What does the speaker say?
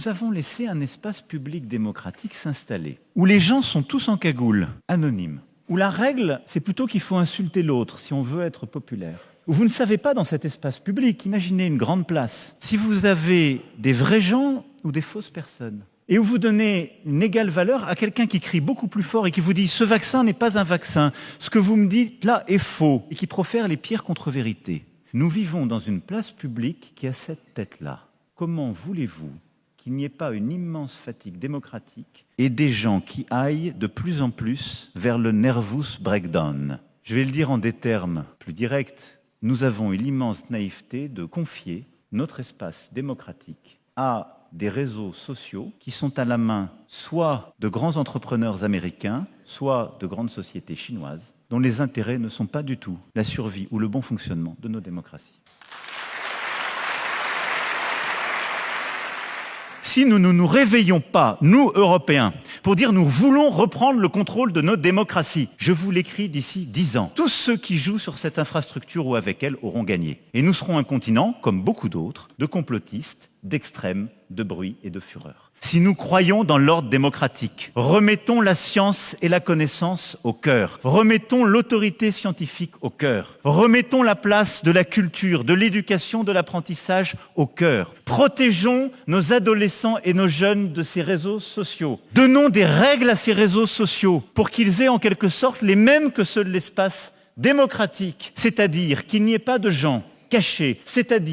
Nous avons laissé un espace public démocratique s'installer, où les gens sont tous en cagoule, anonymes, où la règle, c'est plutôt qu'il faut insulter l'autre si on veut être populaire. Où vous ne savez pas dans cet espace public, imaginez une grande place, si vous avez des vrais gens ou des fausses personnes. Et où vous donnez une égale valeur à quelqu'un qui crie beaucoup plus fort et qui vous dit « ce vaccin n'est pas un vaccin, ce que vous me dites là est faux » et qui profère les pires contre-vérités. Nous vivons dans une place publique qui a cette tête-là. Comment voulez-vous qu'il n'y ait pas une immense fatigue démocratique et des gens qui aillent de plus en plus vers le nervous breakdown? Je vais le dire en des termes plus directs. Nous avons eu l'immense naïveté de confier notre espace démocratique à des réseaux sociaux qui sont à la main soit de grands entrepreneurs américains, soit de grandes sociétés chinoises, dont les intérêts ne sont pas du tout la survie ou le bon fonctionnement de nos démocraties. Si nous ne nous réveillons pas, nous, Européens, pour dire nous voulons reprendre le contrôle de nos démocraties, je vous l'écris d'ici 10 ans, tous ceux qui jouent sur cette infrastructure ou avec elle auront gagné. Et nous serons un continent, comme beaucoup d'autres, de complotistes, d'extrêmes, de bruit et de fureur. Si nous croyons dans l'ordre démocratique, remettons la science et la connaissance au cœur, remettons l'autorité scientifique au cœur, remettons la place de la culture, de l'éducation, de l'apprentissage au cœur, protégeons nos adolescents et nos jeunes de ces réseaux sociaux, donnons des règles à ces réseaux sociaux pour qu'ils aient en quelque sorte les mêmes que ceux de l'espace démocratique, c'est-à-dire qu'il n'y ait pas de gens cachés, c'est-à-dire